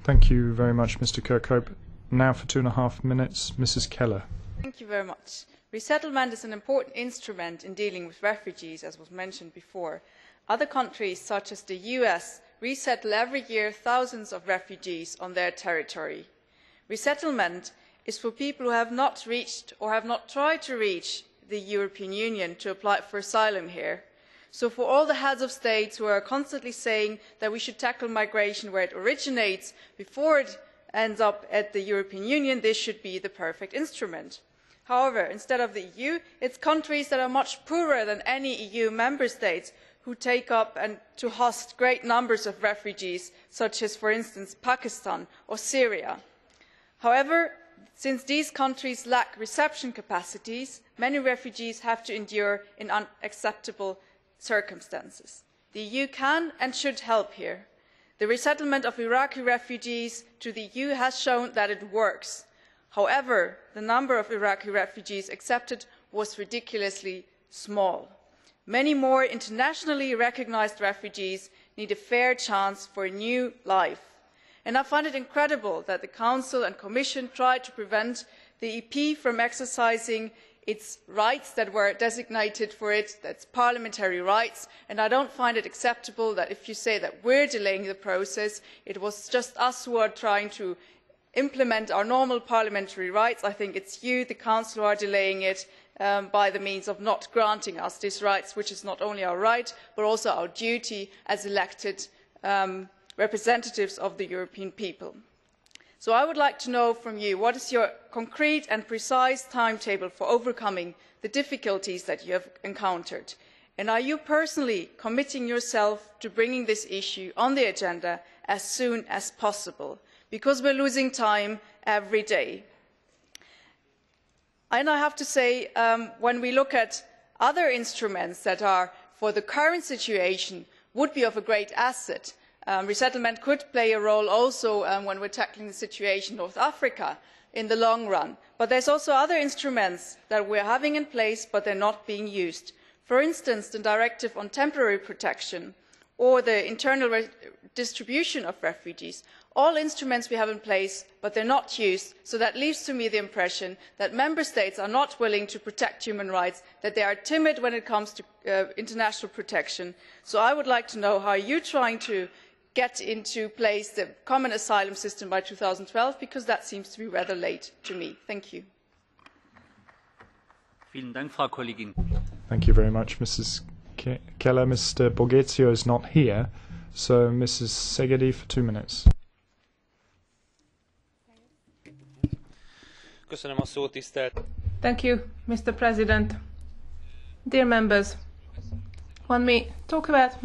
Thank you very much, Mr. Kirkhope. Now for 2.5 minutes, Mrs. Keller. Thank you very much. Resettlement is an important instrument in dealing with refugees, as was mentioned before. Other countries, such as the US, resettle every year thousands of refugees on their territory. Resettlement is for people who have not reached or have not tried to reach the European Union to apply for asylum here. So for all the heads of states who are constantly saying that we should tackle migration where it originates before it ends up at the European Union, this should be the perfect instrument. However, instead of the EU, it's countries that are much poorer than any EU member states who take up and to host great numbers of refugees, such as, for instance, Pakistan or Syria. However, since these countries lack reception capacities, many refugees have to endure in unacceptable circumstances. The EU can and should help here. The resettlement of Iraqi refugees to the EU has shown that it works. However, the number of Iraqi refugees accepted was ridiculously small. Many more internationally recognised refugees need a fair chance for a new life. And I find it incredible that the Council and Commission tried to prevent the EP from exercising its rights that were designated for it, that's parliamentary rights, and I don't find it acceptable that if you say that we're delaying the process, it was just us who are trying to implement our normal parliamentary rights. I think it's you, the Council, who are delaying it by the means of not granting us these rights, which is not only our right, but also our duty as elected representatives of the European people. So I would like to know from you, what is your concrete and precise timetable for overcoming the difficulties that you have encountered? And are you personally committing yourself to bringing this issue on the agenda as soon as possible? Because we're losing time every day. And I have to say, when we look at other instruments that are, for the current situation, would be of a great asset, resettlement could play a role also when we are tackling the situation in North Africa in the long run. But there are also other instruments that we are having in place, but they are not being used. For instance, the Directive on Temporary Protection or the internal distribution of refugees. All instruments we have in place, but they are not used. So that leaves to me the impression that Member States are not willing to protect human rights, that they are timid when it comes to international protection. So I would like to know how you are trying to get into place the common asylum system by 2012, because that seems to be rather late to me. Thank you. Thank you very much, Mrs. Keller. Mr. Borghezio is not here, so Mrs. Segedi for 2 minutes. Thank you, Mr. President. Dear members, when we talk about